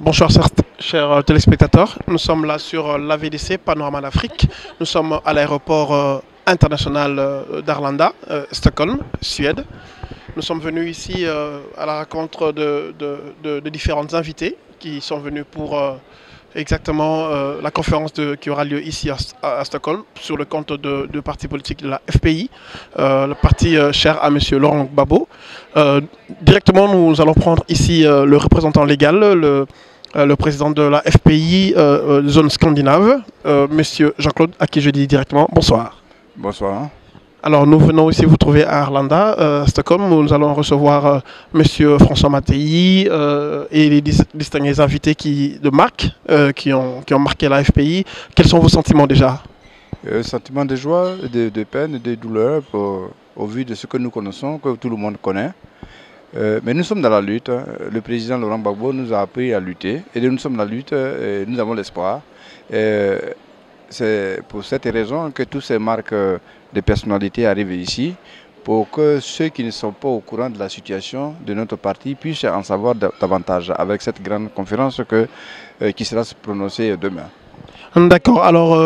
Bonsoir chers téléspectateurs, nous sommes là sur l'AVDC Panorama d'Afrique. Nous sommes à l'aéroport international d'Arlanda, Stockholm, Suède. Nous sommes venus ici à la rencontre de différents invités qui sont venus pour exactement la conférence qui aura lieu ici à Stockholm sur le compte de parti politique de la FPI, le parti cher à M. Laurent Gbagbo. Directement, nous allons prendre ici le représentant légal, le président de la FPI zone scandinave, M. Jean-Claude, à qui je dis directement bonsoir. Bonsoir. Alors nous venons ici vous trouver à Arlanda, Stockholm, où nous allons recevoir M. François Mattei et les distingués invités de marque qui ont marqué la FPI. Quels sont vos sentiments déjà? Sentiments de joie, de peine, de douleur au vu de ce que nous connaissons, que tout le monde connaît. Mais nous sommes dans la lutte. Le président Laurent Gbagbo nous a appris à lutter. Et nous sommes dans la lutte et nous avons l'espoir. C'est pour cette raison que toutes ces marques de personnalité arrivent ici, pour que ceux qui ne sont pas au courant de la situation de notre parti puissent en savoir davantage avec cette grande conférence qui sera prononcée demain. D'accord, alors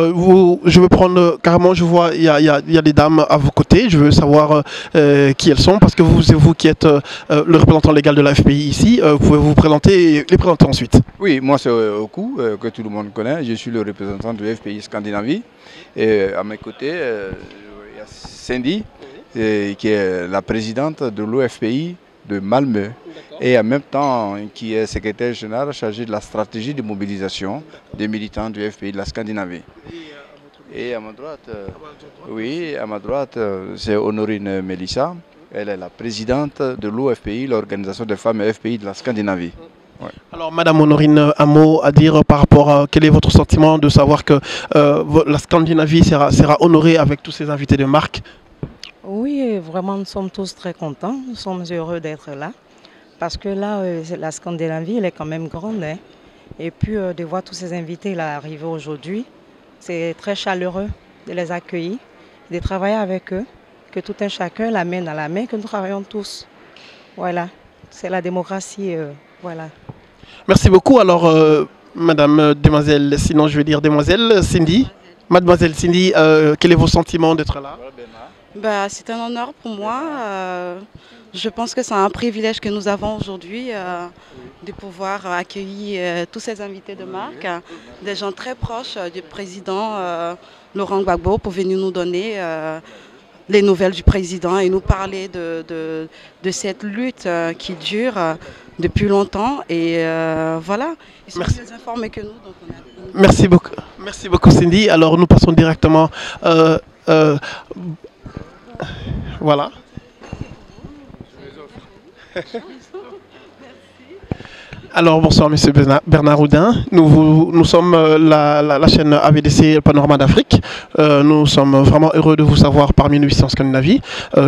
je veux prendre carrément, je vois il y a des dames à vos côtés, je veux savoir qui elles sont, parce que c'est vous qui êtes le représentant légal de la FPI ici, vous pouvez vous présenter et les présenter ensuite. Oui, moi c'est Oku, que tout le monde connaît, je suis le représentant de FPI Scandinavie, et à mes côtés il y a Cindy, qui est la présidente de l'OFPI de Malmö, et en même temps qui est secrétaire général chargé de la stratégie de mobilisation des militants du FPI de la Scandinavie. Et à ma droite, oui, à ma droite, c'est Honorine Melissa. Elle est la présidente de l'OFPI, l'organisation des femmes FPI de la Scandinavie. Ouais. Alors Madame Honorine, un mot à dire par rapport à quel est votre sentiment de savoir que la Scandinavie sera honorée avec tous ces invités de marque? Oui, vraiment, nous sommes tous très contents, nous sommes heureux d'être là. Parce que là, la Scandinavie, elle est quand même grande. Hein. Et puis, de voir tous ces invités là arriver aujourd'hui, c'est très chaleureux de les accueillir, de travailler avec eux, que tout un chacun la main dans la main, que nous travaillons tous. Voilà, c'est la démocratie, voilà. Merci beaucoup. Alors, Madame, Demoiselle, sinon je vais dire Demoiselle Cindy. Mademoiselle Cindy, quel est vos sentiments d'être là? C'est un honneur pour moi. Je pense que c'est un privilège que nous avons aujourd'hui de pouvoir accueillir tous ces invités de marque, des gens très proches du président Laurent Gbagbo pour venir nous donner les nouvelles du président et nous parler de cette lutte qui dure depuis longtemps. Et voilà, ils sont plus informés que nous. Donc Merci beaucoup Cindy. Alors nous passons directement... voilà. Alors bonsoir Monsieur Bernard Houdin, nous sommes la chaîne AVDC Panorama d'Afrique. Nous sommes vraiment heureux de vous savoir parmi nous ici en Scandinavie.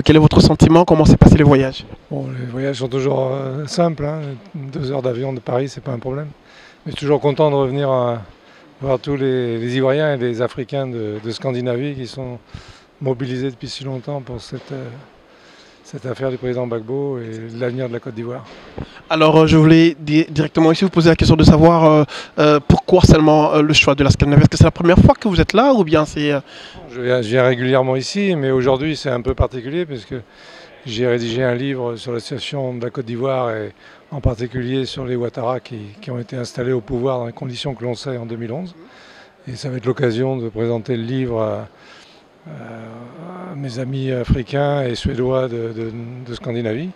Quel est votre sentiment? Comment s'est passé les voyages? Bon, les voyages sont toujours simples, hein. 2 heures d'avion de Paris, c'est pas un problème. Mais je suis toujours content de revenir voir tous les Ivoiriens et les Africains de Scandinavie qui sont mobilisés depuis si longtemps pour cette affaire du président Gbagbo et l'avenir de la Côte d'Ivoire. Alors je voulais directement ici vous poser la question de savoir pourquoi seulement le choix de la Scandinavie. Est-ce que c'est la première fois que vous êtes là ou bien c'est... Je viens régulièrement ici, mais aujourd'hui c'est un peu particulier parce que j'ai rédigé un livre sur la situation de la Côte d'Ivoire et en particulier sur les Ouattara qui ont été installés au pouvoir dans les conditions que l'on sait en 2011. Et ça va être l'occasion de présenter le livre à mes amis africains et suédois de Scandinavie.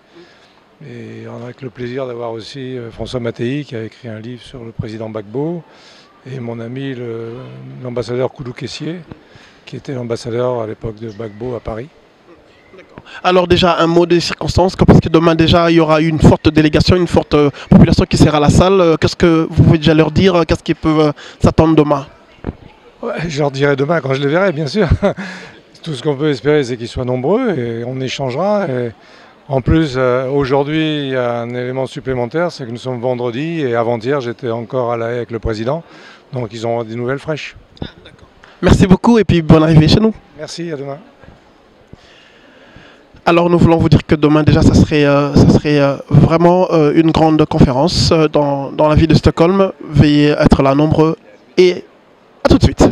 Et on a avec le plaisir d'avoir aussi François Mattei qui a écrit un livre sur le président Gbagbo et mon ami l'ambassadeur Koudou Kessié qui était l'ambassadeur à l'époque de Gbagbo à Paris. Alors déjà un mot des circonstances, parce que demain déjà il y aura une forte délégation, une forte population qui sera à la salle. Qu'est-ce que vous pouvez déjà leur dire? Qu'est-ce qu'ils peuvent s'attendre demain? Ouais, je leur dirai demain quand je les verrai, bien sûr. Tout ce qu'on peut espérer, c'est qu'ils soient nombreux et on échangera. Et en plus, aujourd'hui, il y a un élément supplémentaire, c'est que nous sommes vendredi et avant-hier, j'étais encore à La Haye avec le président. Donc ils ont des nouvelles fraîches. Merci beaucoup et puis bonne arrivée chez nous. Merci, à demain. Alors nous voulons vous dire que demain déjà ça serait vraiment une grande conférence dans la ville de Stockholm. Veuillez être là nombreux et à tout de suite.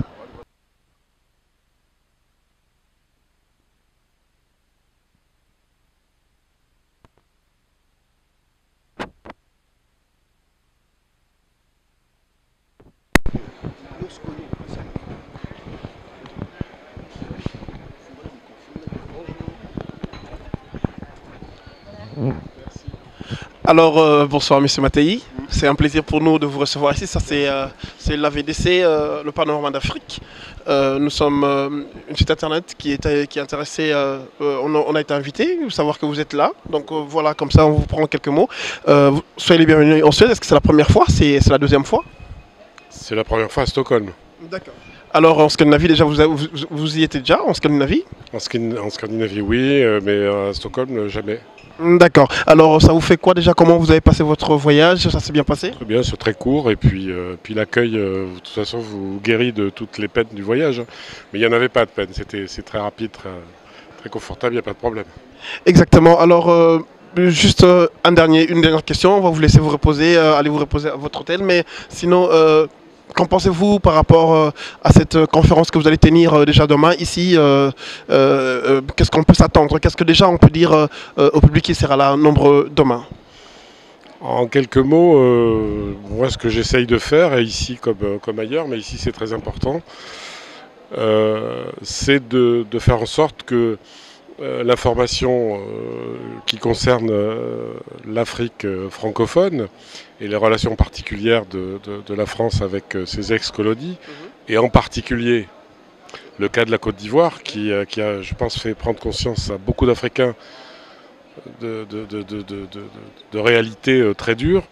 Alors, bonsoir Monsieur Mattei. C'est un plaisir pour nous de vous recevoir ici. Ça, c'est l'AVDC, le Panorama d'Afrique. Nous sommes une site internet qui est intéressée. On a été invité, savoir que vous êtes là. Donc voilà, comme ça, on vous prend quelques mots. Soyez les bienvenus en Suède. Est-ce que c'est la première fois? C'est la deuxième fois? C'est la première fois à Stockholm. D'accord. Alors en Scandinavie, déjà, vous y étiez déjà en Scandinavie? En Scandinavie, oui, mais à Stockholm, jamais. D'accord. Alors ça vous fait quoi déjà? Comment vous avez passé votre voyage? Ça s'est bien passé? Très bien, c'est très court et puis l'accueil, de toute façon, vous guérit de toutes les peines du voyage. Mais il n'y en avait pas de peine, c'est très rapide, très confortable, il n'y a pas de problème. Exactement. Alors juste une dernière question, on va vous laisser vous reposer, aller vous reposer à votre hôtel. Mais sinon, qu'en pensez-vous par rapport à cette conférence que vous allez tenir déjà demain ici? Qu'est-ce qu'on peut s'attendre? Qu'est-ce que déjà on peut dire au public qui sera là nombreux demain? En quelques mots, moi ce que j'essaye de faire, et ici comme ailleurs, mais ici c'est très important, c'est de faire en sorte que l'information qui concerne l'Afrique francophone et les relations particulières de la France avec ses ex-colonies, et en particulier le cas de la Côte d'Ivoire, qui a, je pense, fait prendre conscience à beaucoup d'Africains de réalités très dures.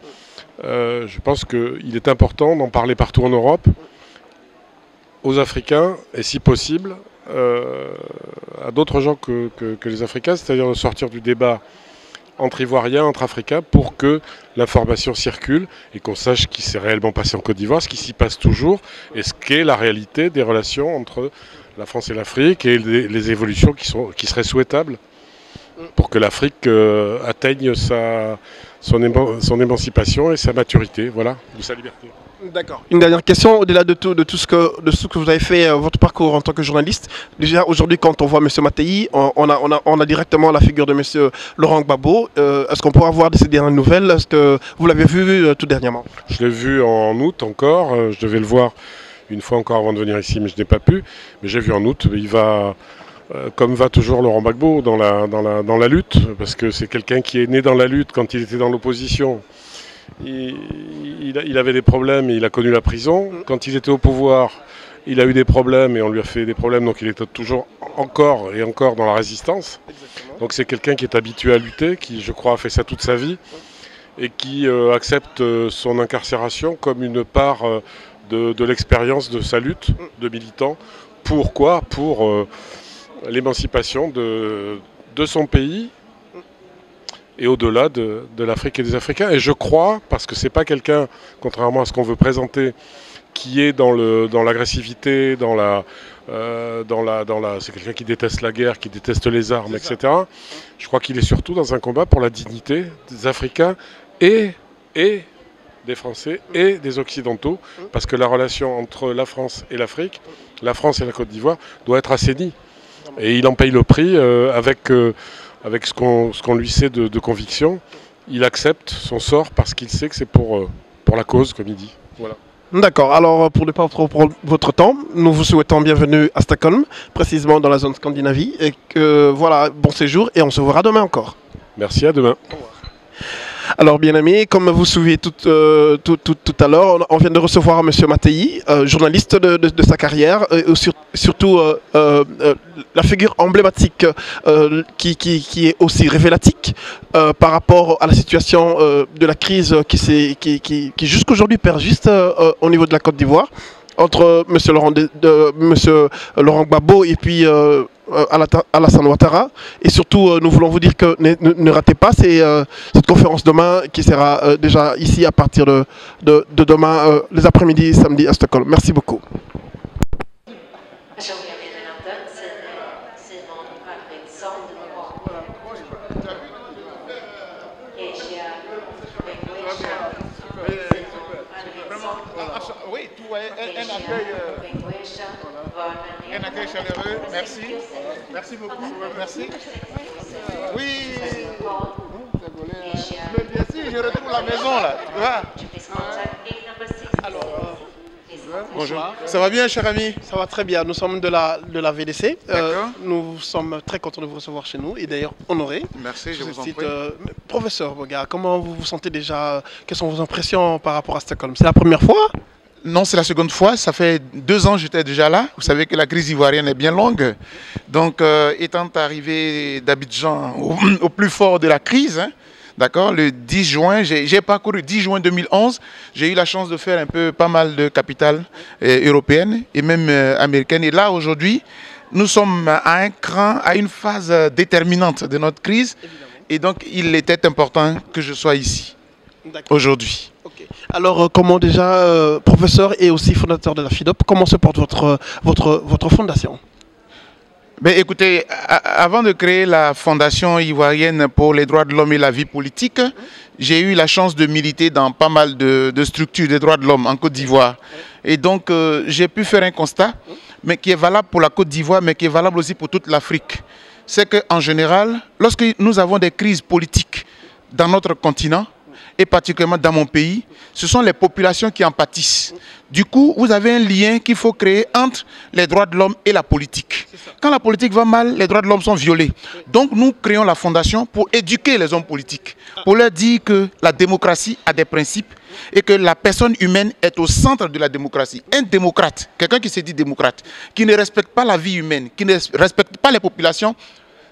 Je pense qu'il est important d'en parler partout en Europe, aux Africains, et si possible, à d'autres gens que les Africains, c'est-à-dire de sortir du débat entre Ivoiriens, entre Africains, pour que l'information circule et qu'on sache ce qui s'est réellement passé en Côte d'Ivoire, ce qui s'y passe toujours, et ce qu'est la réalité des relations entre la France et l'Afrique, et les évolutions qui seraient souhaitables pour que l'Afrique atteigne son émancipation et sa maturité, voilà, de sa liberté. D'accord. Une dernière question, au-delà de tout ce que vous avez fait, votre parcours en tant que journaliste. Déjà aujourd'hui, quand on voit M. Mattei, on a directement la figure de M. Laurent Gbagbo. Est-ce qu'on pourra avoir de ces dernières nouvelles? Est-ce que vous l'avez vu tout dernièrement? Je l'ai vu en août encore. Je devais le voir une fois encore avant de venir ici, mais je n'ai pas pu. Mais j'ai vu en août. Il va, comme va toujours Laurent Gbagbo, dans la lutte, parce que c'est quelqu'un qui est né dans la lutte quand il était dans l'opposition. Il avait des problèmes et il a connu la prison. Quand il était au pouvoir, il a eu des problèmes et on lui a fait des problèmes, donc il était toujours encore et encore dans la résistance. Exactement. Donc c'est quelqu'un qui est habitué à lutter, qui je crois a fait ça toute sa vie et qui accepte son incarcération comme une part de l'expérience de sa lutte de militant. Pourquoi? Pour l'émancipation de son pays et au-delà de l'Afrique et des Africains. Et je crois, parce que c'est pas quelqu'un, contrairement à ce qu'on veut présenter, qui est dans l'agressivité, c'est quelqu'un qui déteste la guerre, qui déteste les armes, etc. Je crois qu'il est surtout dans un combat pour la dignité des Africains et des Français et des Occidentaux, parce que la relation entre la France et l'Afrique, la France et la Côte d'Ivoire, doit être assainie. Et il en paye le prix avec ce qu'on lui sait de conviction. Il accepte son sort parce qu'il sait que c'est pour la cause, comme il dit. Voilà. D'accord, alors pour ne pas trop prendre votre temps, nous vous souhaitons bienvenue à Stockholm, précisément dans la zone Scandinavie, et que voilà, bon séjour, et on se verra demain encore. Merci, à demain. Au revoir. Alors bien amis, comme vous souvenez tout à l'heure, on vient de recevoir M. Mattei, journaliste de sa carrière, et surtout la figure emblématique qui est aussi révélatique par rapport à la situation de la crise qui jusqu'aujourd'hui persiste au niveau de la Côte d'Ivoire, entre M. Laurent Gbagbo et puis Alassane Ouattara. Et surtout, nous voulons vous dire que ne ratez pas cette conférence demain qui sera déjà ici à partir de demain, les après-midi, samedi à Stockholm. Merci beaucoup. Oui, tout un accueil chaleureux. Merci. Merci beaucoup. Merci. Oui. Bien sûr, je retrouve la maison là. Tu vois? Alors, bonjour. Ça va bien, cher ami? ça va très bien. Nous sommes de la VDC. D'accord. Nous sommes très contents de vous recevoir chez nous et d'ailleurs honorés. Merci, je vous en cite, prie. Professeur Boga, comment vous vous sentez déjà? Quelles sont vos impressions par rapport à Stockholm? C'est la première fois? Non, c'est la seconde fois. Ça fait 2 ans que j'étais déjà là. Vous savez que la crise ivoirienne est bien longue. Donc, étant arrivé d'Abidjan au plus fort de la crise, hein, d'accord, le 10 juin, j'ai parcouru 10 juin 2011. J'ai eu la chance de faire pas mal de capitales européennes et même américaines. Et là, aujourd'hui, nous sommes à un cran, à une phase déterminante de notre crise. Évidemment. Et donc, il était important que je sois ici aujourd'hui. Ok. Alors, comment déjà, professeur et aussi fondateur de la FIDOP, comment se porte votre fondation? Ben, écoutez, avant de créer la Fondation ivoirienne pour les droits de l'homme et la vie politique, j'ai eu la chance de militer dans pas mal de structures des droits de l'homme en Côte d'Ivoire. Et donc, j'ai pu faire un constat, mais qui est valable pour la Côte d'Ivoire, mais qui est valable aussi pour toute l'Afrique. C'est qu'en général, lorsque nous avons des crises politiques dans notre continent, et particulièrement dans mon pays, ce sont les populations qui en pâtissent. Du coup, vous avez un lien qu'il faut créer entre les droits de l'homme et la politique. Quand la politique va mal, les droits de l'homme sont violés. Donc nous créons la fondation pour éduquer les hommes politiques, pour leur dire que la démocratie a des principes et que la personne humaine est au centre de la démocratie. Un démocrate, quelqu'un qui se dit démocrate, qui ne respecte pas la vie humaine, qui ne respecte pas les populations,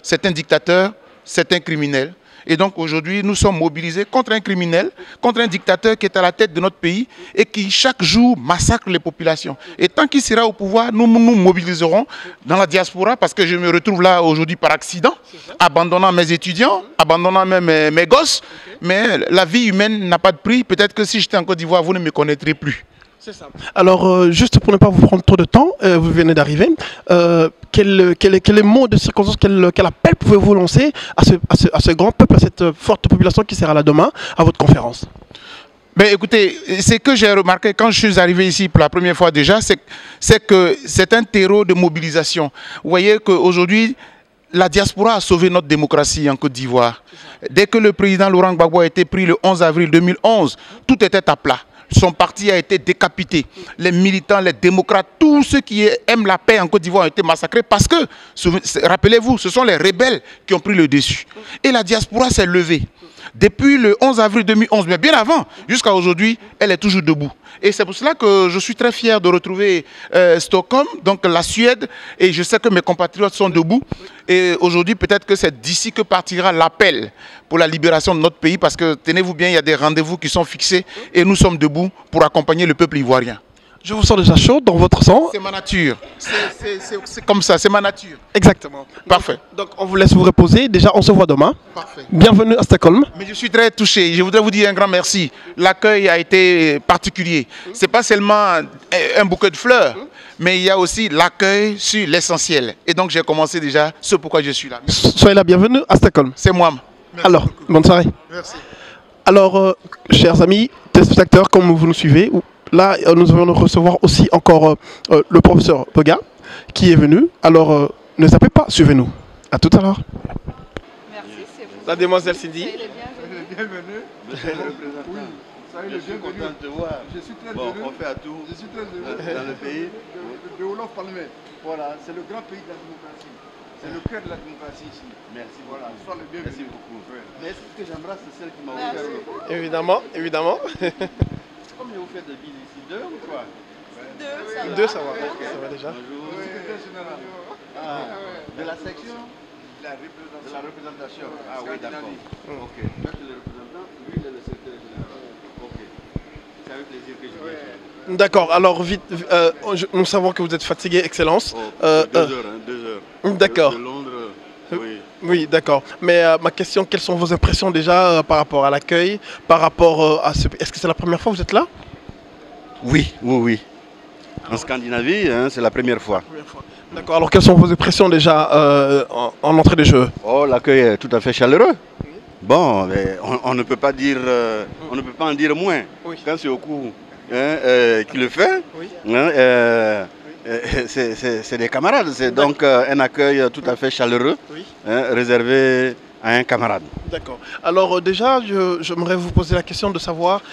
c'est un dictateur, c'est un criminel. Et donc aujourd'hui, nous sommes mobilisés contre un criminel, contre un dictateur qui est à la tête de notre pays et qui chaque jour massacre les populations. Et tant qu'il sera au pouvoir, nous nous mobiliserons dans la diaspora parce que je me retrouve là aujourd'hui par accident, abandonnant mes étudiants, abandonnant même mes gosses. Mais la vie humaine n'a pas de prix. Peut-être que si j'étais en Côte d'Ivoire, vous ne me connaîtrez plus. C'est ça. Alors, juste pour ne pas vous prendre trop de temps, vous venez d'arriver. Quel mot de circonstance, quel appel pouvez-vous lancer à ce grand peuple, à cette forte population qui sera là demain à votre conférence? Ben, écoutez, ce que j'ai remarqué quand je suis arrivé ici pour la première fois déjà, c'est que c'est un terreau de mobilisation. Vous voyez qu'aujourd'hui, la diaspora a sauvé notre démocratie en Côte d'Ivoire. Dès que le président Laurent Gbagbo a été pris le 11 avril 2011, tout était à plat. Son parti a été décapité. Les militants, les démocrates, tous ceux qui aiment la paix en Côte d'Ivoire ont été massacrés parce que, rappelez-vous, ce sont les rebelles qui ont pris le dessus. Et la diaspora s'est levée. Depuis le 11 avril 2011, mais bien avant, jusqu'à aujourd'hui, elle est toujours debout. Et c'est pour cela que je suis très fier de retrouver Stockholm, donc la Suède, et je sais que mes compatriotes sont debout. Et aujourd'hui, peut-être que c'est d'ici que partira l'appel pour la libération de notre pays, parce que tenez-vous bien, il y a des rendez-vous qui sont fixés, et nous sommes debout pour accompagner le peuple ivoirien. Je vous sens déjà chaud dans votre sang. C'est ma nature. C'est comme ça, c'est ma nature. Exactement. Parfait. Donc on vous laisse vous reposer. Déjà, on se voit demain. Parfait. Bienvenue à Stockholm. Mais je suis très touché. Je voudrais vous dire un grand merci. L'accueil a été particulier. Ce n'est pas seulement un bouquet de fleurs, mais il y a aussi l'accueil sur l'essentiel. Et donc j'ai commencé déjà ce pourquoi je suis là. Soyez la bienvenue à Stockholm. C'est moi. Merci. Alors, beaucoup. Bonne soirée. Merci. Alors, chers amis, téléspectateurs, comme vous nous suivez, là, nous allons recevoir aussi encore le professeur Boga qui est venu. Alors, ne zappez pas, suivez-nous. À tout à l'heure. Merci, c'est vous. La demoiselle Cindy. Bienvenue. Monsieur le représentant. Oui, je suis content de te voir. Je suis très bon, heureux. on fait à tout Je suis très heureux dans le pays. De Wolof Parlement. Voilà, c'est le grand pays de la démocratie. C'est le cœur de la démocratie ici. Merci. Voilà, sois le bienvenu. Merci beaucoup. Mais est-ce que j'embrasse celle qui m'a Merci. offert? Évidemment, évidemment. Combien vous faites de billes ici? 2 ou 3? Deux, ça va. Ça va déjà. Bonjour. Le secrétaire général. De la section? De la représentation. Ah oui, d'accord. Ok. Toi, tu es le représentant, lui, il est le secrétaire général. Ok. C'est avec plaisir que je viens. D'accord, alors vite, nous savons que vous êtes fatigué, Excellence. 2 heures, hein, 2 heures. D'accord. De Londres, oui. Oui, d'accord. Mais ma question, quelles sont vos impressions déjà par rapport à l'accueil, par rapport à ce... Est-ce que c'est la première fois que vous êtes là? Oui, oui, oui. En Scandinavie, hein, c'est la première fois. D'accord, alors quelles sont vos impressions déjà en entrée de jeu? Oh, l'accueil est tout à fait chaleureux. Bon, mais on ne peut pas dire, on ne peut pas en dire moins. Quand c'est au coup qui le fait, c'est des camarades. C'est donc un accueil tout à fait chaleureux, réservé à un camarade. D'accord. Alors déjà, j'aimerais vous poser la question de savoir,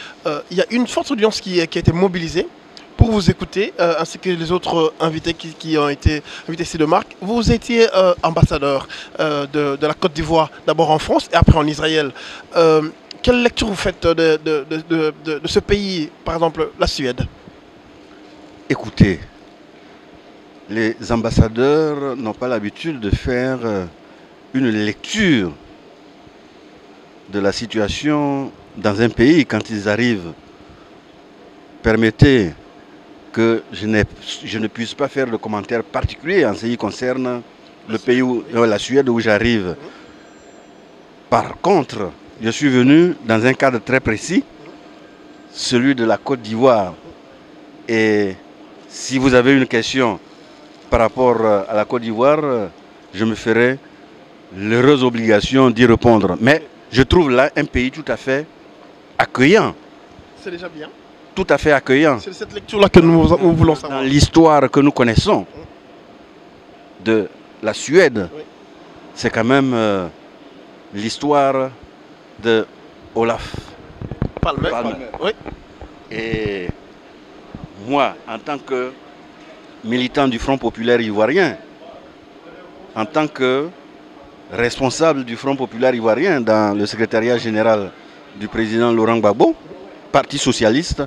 il y a une forte audience qui a été mobilisée pour vous écouter, ainsi que les autres invités qui ont été invités ici de marque. Vous étiez ambassadeur de la Côte d'Ivoire, d'abord en France et après en Israël. Quelle lecture vous faites de ce pays, par exemple la Suède? Écoutez, les ambassadeurs n'ont pas l'habitude de faire une lecture de la situation dans un pays quand ils arrivent. Permettez que je ne puisse pas faire de commentaires particuliers en ce qui concerne le pays, la Suède où j'arrive. Par contre, je suis venu dans un cadre très précis, celui de la Côte d'Ivoire. Et si vous avez une question par rapport à la Côte d'Ivoire, je me ferai l'heureuse obligation d'y répondre. Mais je trouve là un pays tout à fait accueillant. C'est déjà bien. Tout à fait accueillant. C'est cette lecture-là que nous voulons savoir. Dans l'histoire que nous connaissons de la Suède, c'est quand même l'histoire de Olaf Palme. Oui. Et moi, en tant que militant du Front populaire ivoirien, en tant que responsable du Front populaire ivoirien dans le secrétariat général du président Laurent Gbagbo, Parti socialiste,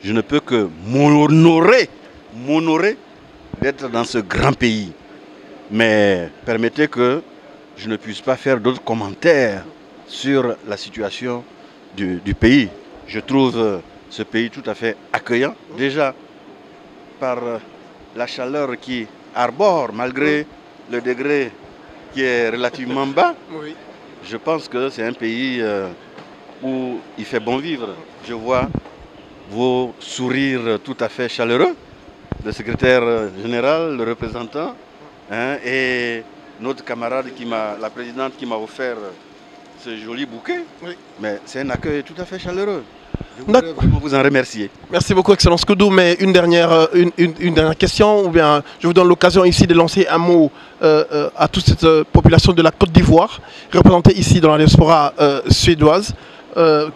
je ne peux que m'honorer d'être dans ce grand pays. Mais permettez que je ne puisse pas faire d'autres commentaires sur la situation du pays. Je trouve ce pays tout à fait accueillant, déjà par la chaleur qui arbore malgré le degré qui est relativement bas. Je pense que c'est un pays où il fait bon vivre. Je vois vos sourires tout à fait chaleureux, le secrétaire général, le représentant, et notre camarade, la présidente qui m'a offert ce joli bouquet. Mais c'est un accueil tout à fait chaleureux. Je voudrais vraiment vous en remercier. Merci beaucoup, Excellence Koudou. Mais une dernière question, ou bien je vous donne l'occasion ici de lancer un mot à toute cette population de la Côte d'Ivoire, représentée ici dans la diaspora suédoise.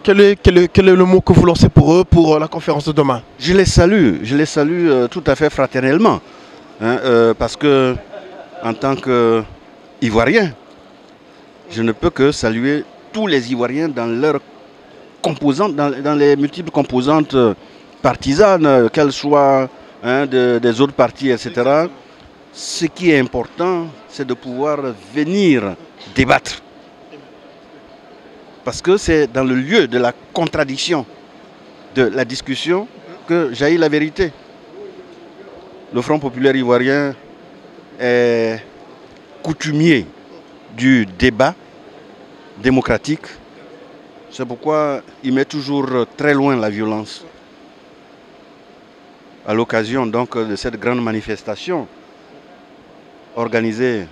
Quel est le mot que vous lancez pour eux, pour la conférence de demain? Je les salue tout à fait fraternellement, parce que en tant qu'Ivoirien, je ne peux que saluer tous les Ivoiriens dans leurs composantes, dans les multiples composantes partisanes, qu'elles soient des autres partis, etc. Ce qui est important, c'est de pouvoir venir débattre. Parce que c'est dans le lieu de la contradiction, de la discussion, que jaillit la vérité. Le Front populaire ivoirien est coutumier du débat démocratique. C'est pourquoi il met toujours très loin la violence. À l'occasion donc de cette grande manifestation organisée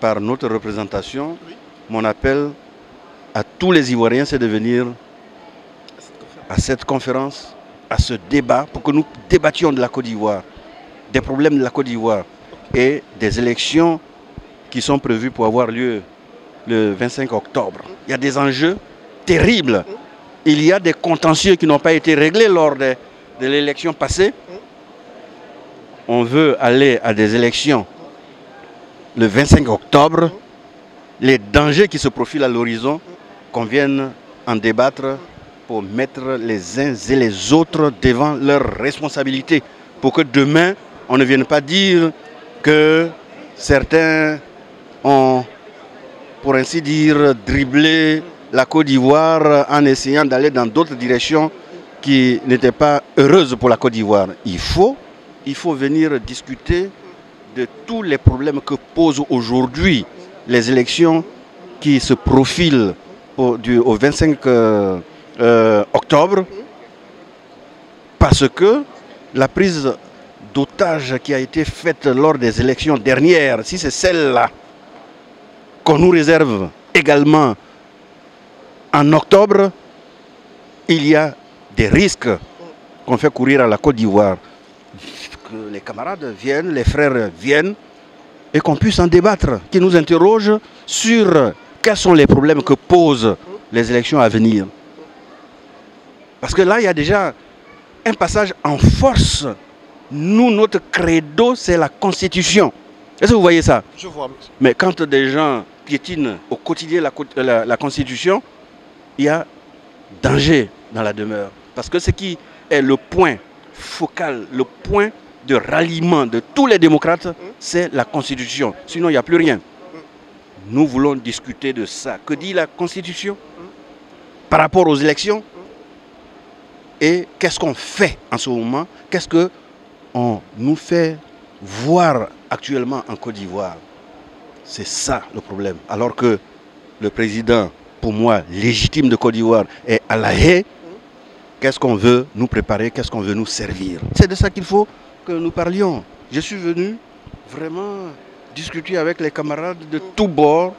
par notre représentation, mon appel à tous les Ivoiriens, c'est de venir à cette conférence, à ce débat, pour que nous débattions de la Côte d'Ivoire, des problèmes de la Côte d'Ivoire et des élections qui sont prévues pour avoir lieu le 25 octobre. Il y a des enjeux terribles. Il y a des contentieux qui n'ont pas été réglés lors de l'élection passée. On veut aller à des élections le 25 octobre. Les dangers qui se profilent à l'horizon, qu'on vienne en débattre pour mettre les uns et les autres devant leurs responsabilités. Pour que demain, on ne vienne pas dire que certains ont, pour ainsi dire, dribblé la Côte d'Ivoire en essayant d'aller dans d'autres directions qui n'étaient pas heureuses pour la Côte d'Ivoire. Il faut venir discuter de tous les problèmes que posent aujourd'hui les élections qui se profilent au 25 octobre, parce que la prise d'otages qui a été faite lors des élections dernières, si c'est celle-là qu'on nous réserve également en octobre, il y a des risques qu'on fait courir à la Côte d'Ivoire. Que les camarades viennent, les frères viennent et qu'on puisse en débattre, qu'ils nous interrogent sur quels sont les problèmes que posent les élections à venir. Parce que là, il y a déjà un passage en force. Nous, notre credo, c'est la Constitution. Est-ce que vous voyez ça? Je vois. Mais quand des gens piétinent au quotidien la Constitution, il y a danger dans la demeure. Parce que ce qui est le point focal, le point de ralliement de tous les démocrates, c'est la Constitution. Sinon, il n'y a plus rien. Nous voulons discuter de ça. Que dit la Constitution par rapport aux élections? Et qu'est-ce qu'on fait en ce moment? Qu'est-ce qu'on nous fait voir actuellement en Côte d'Ivoire? C'est ça le problème. Alors que le président, pour moi, légitime de Côte d'Ivoire, est à La Haye, qu'est-ce qu'on veut nous préparer? Qu'est-ce qu'on veut nous servir? C'est de ça qu'il faut que nous parlions. Je suis venu vraiment discuter avec les camarades de tous bords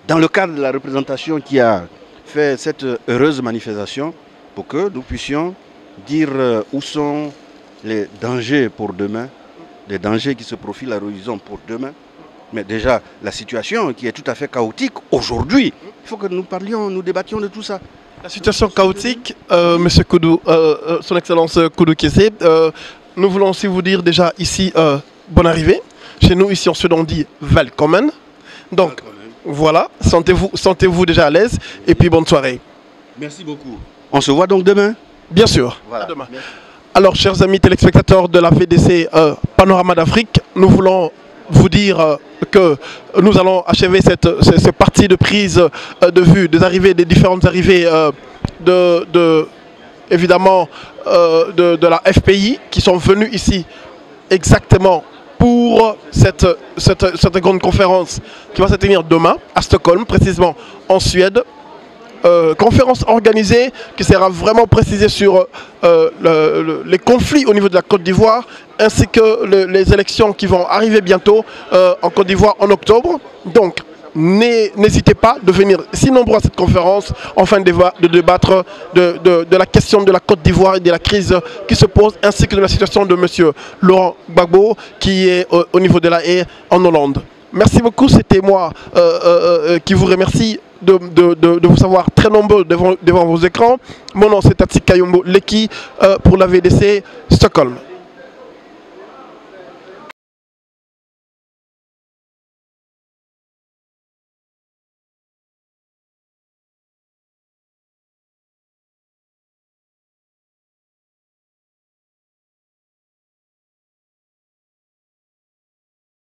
dans le cadre de la représentation qui a fait cette heureuse manifestation pour que nous puissions dire où sont les dangers pour demain, les dangers qui se profilent à l'horizon pour demain. Mais déjà, la situation qui est tout à fait chaotique aujourd'hui, il faut que nous parlions, nous débattions de tout ça. La situation chaotique, Monsieur Koudou, Son Excellence Koudou Kessé, nous voulons aussi vous dire déjà ici, bonne arrivée. Chez nous, ici en Suède, on dit Välkommen. Donc, voilà, sentez-vous déjà à l'aise et puis bonne soirée. Merci beaucoup. On se voit donc demain? Bien sûr. Voilà. À demain. Alors, chers amis téléspectateurs de la VDC Panorama d'Afrique, nous voulons vous dire que nous allons achever cette partie de prise de vue des différentes arrivées évidemment de la FPI qui sont venus ici exactement pour cette grande conférence qui va se tenir demain à Stockholm, précisément en Suède. Conférence organisée qui sera vraiment précisée sur les conflits au niveau de la Côte d'Ivoire ainsi que les élections qui vont arriver bientôt en Côte d'Ivoire en octobre. Donc n'hésitez pas de venir si nombreux à cette conférence afin de débattre de la question de la Côte d'Ivoire et de la crise qui se pose ainsi que de la situation de M. Laurent Gbagbo qui est au niveau de La Haye en Hollande. Merci beaucoup, c'était moi qui vous remercie de vous savoir très nombreux devant vos écrans. Mon nom c'est Tati Kayombo Leki pour la VDC Stockholm.